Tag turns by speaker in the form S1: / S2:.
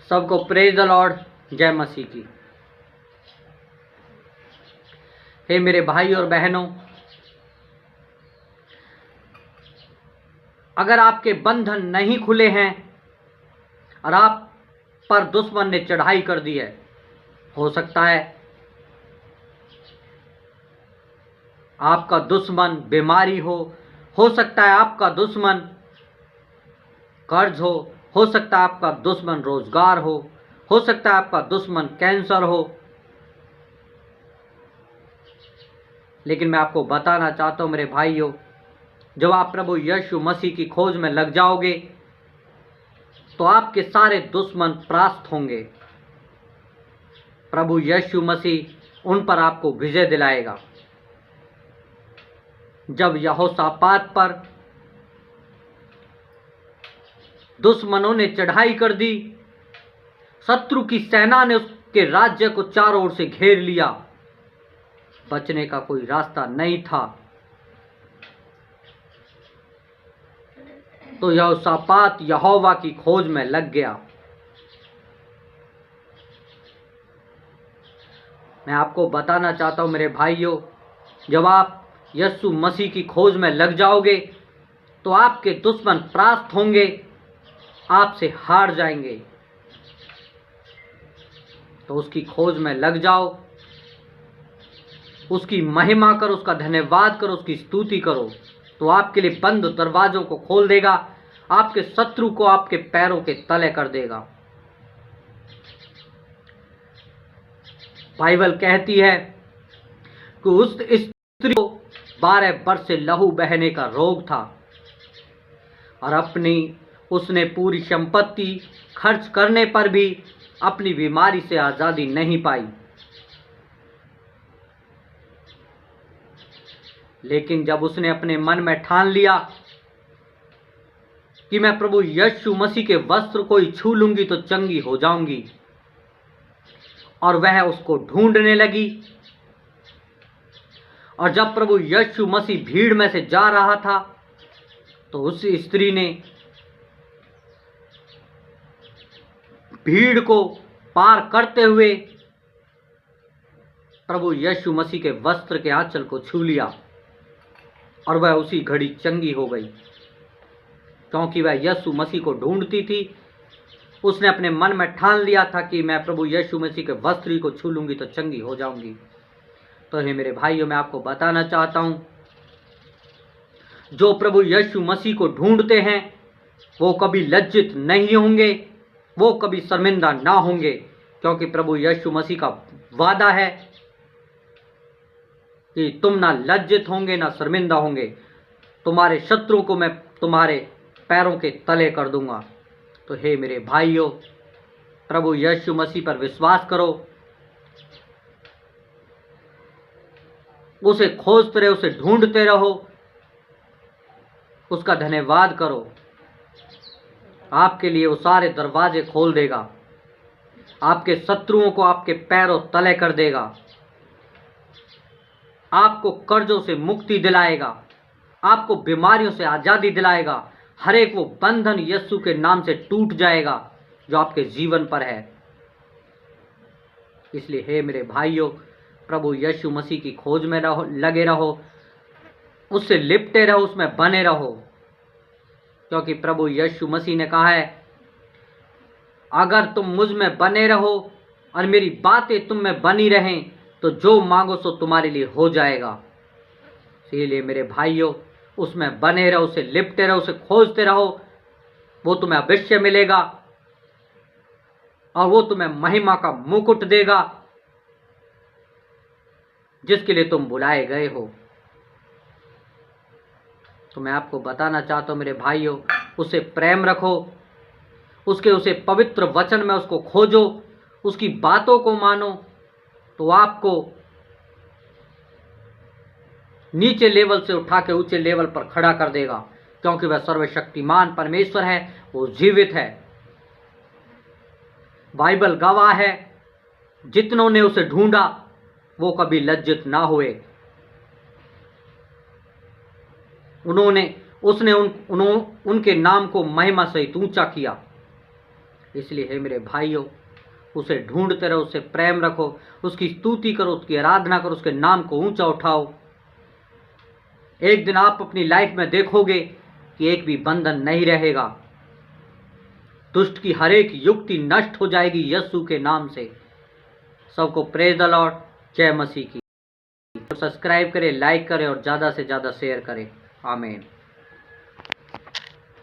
S1: सबको praise the Lord, जय मसीह की। हे मेरे भाई और बहनों, अगर आपके बंधन नहीं खुले हैं और आप पर दुश्मन ने चढ़ाई कर दी है, हो सकता है आपका दुश्मन बीमारी हो सकता है आपका दुश्मन कर्ज हो सकता है आपका दुश्मन रोजगार हो सकता है आपका दुश्मन कैंसर हो। लेकिन मैं आपको बताना चाहता हूं मेरे भाइयों, जब आप प्रभु यीशु मसीह की खोज में लग जाओगे तो आपके सारे दुश्मन परास्त होंगे। प्रभु यीशु मसीह उन पर आपको विजय दिलाएगा। जब यहोशापात पर दुश्मनों ने चढ़ाई कर दी, शत्रु की सेना ने उसके राज्य को चारों ओर से घेर लिया, बचने का कोई रास्ता नहीं था, तो यहोशापात यहोवा की खोज में लग गया। मैं आपको बताना चाहता हूं मेरे भाइयों, जब आप यीशु मसीह की खोज में लग जाओगे तो आपके दुश्मन परास्त होंगे, आपसे हार जाएंगे। तो उसकी खोज में लग जाओ, उसकी महिमा करो, उसका धन्यवाद करो, उसकी स्तुति करो, तो आपके लिए बंद दरवाजों को खोल देगा, आपके शत्रु को आपके पैरों के तले कर देगा। बाइबल कहती है कि उस स्त्री को 12 वर्ष से लहू बहने का रोग था और उसने पूरी संपत्ति खर्च करने पर भी अपनी बीमारी से आजादी नहीं पाई। लेकिन जब उसने अपने मन में ठान लिया कि मैं प्रभु यीशु मसीह के वस्त्र को ही छू लूंगी तो चंगी हो जाऊंगी, और वह उसको ढूंढने लगी। और जब प्रभु यीशु मसीह भीड़ में से जा रहा था तो उस स्त्री ने भीड़ को पार करते हुए प्रभु यीशु मसीह के वस्त्र के आंचल को छू लिया और वह उसी घड़ी चंगी हो गई, क्योंकि वह यीशु मसीह को ढूंढती थी। उसने अपने मन में ठान लिया था कि मैं प्रभु यीशु मसीह के वस्त्र को छू लूंगी तो चंगी हो जाऊंगी। तो हे मेरे भाइयों, मैं आपको बताना चाहता हूं, जो प्रभु यीशु मसीह को ढूंढते हैं वो कभी लज्जित नहीं होंगे, वो कभी शर्मिंदा ना होंगे, क्योंकि प्रभु यीशु मसीह का वादा है कि तुम ना लज्जित होंगे ना शर्मिंदा होंगे, तुम्हारे शत्रुओं को मैं तुम्हारे पैरों के तले कर दूंगा। तो हे मेरे भाइयों, प्रभु यीशु मसीह पर विश्वास करो, उसे खोजते रहो, उसे ढूंढते रहो, उसका धन्यवाद करो। आपके लिए वो सारे दरवाजे खोल देगा, आपके शत्रुओं को आपके पैरों तले कर देगा, आपको कर्जों से मुक्ति दिलाएगा, आपको बीमारियों से आजादी दिलाएगा। हर एक वो बंधन यीशु के नाम से टूट जाएगा जो आपके जीवन पर है। इसलिए हे मेरे भाइयों, प्रभु यीशु मसीह की खोज में रहो, लगे रहो, उससे लिपटे रहो, उसमें बने रहो, क्योंकि प्रभु यीशु मसीह ने कहा है, अगर तुम मुझ में बने रहो और मेरी बातें तुम में बनी रहें तो जो मांगो सो तुम्हारे लिए हो जाएगा। इसलिए मेरे भाइयों, उसमें बने रहो, उसे लिपटे रहो, उसे खोजते रहो, वो तुम्हें अवश्य मिलेगा और वो तुम्हें महिमा का मुकुट देगा जिसके लिए तुम बुलाए गए हो। तो मैं आपको बताना चाहता हूं मेरे भाइयों, उसे प्रेम रखो, उसे पवित्र वचन में उसको खोजो, उसकी बातों को मानो, तो आपको नीचे लेवल से उठा के ऊंचे लेवल पर खड़ा कर देगा, क्योंकि वह सर्वशक्तिमान परमेश्वर है, वो जीवित है। बाइबल गवाह है, जितनों ने उसे ढूंढा वो कभी लज्जित ना हुए। उसने उनके नाम को महिमा सहित ऊंचा किया। इसलिए हे मेरे भाइयों, उसे ढूंढते रहो, उससे प्रेम रखो, उसकी स्तुति करो, उसकी आराधना करो, उसके नाम को ऊंचा उठाओ। एक दिन आप अपनी लाइफ में देखोगे कि एक भी बंधन नहीं रहेगा। दुष्ट की हर एक युक्ति नष्ट हो जाएगी यीशु के नाम से। सबको प्रेज द लॉर्ड। जय मसीह की। सब्सक्राइब करें, लाइक करें और ज़्यादा से ज़्यादा शेयर करें। आमीन।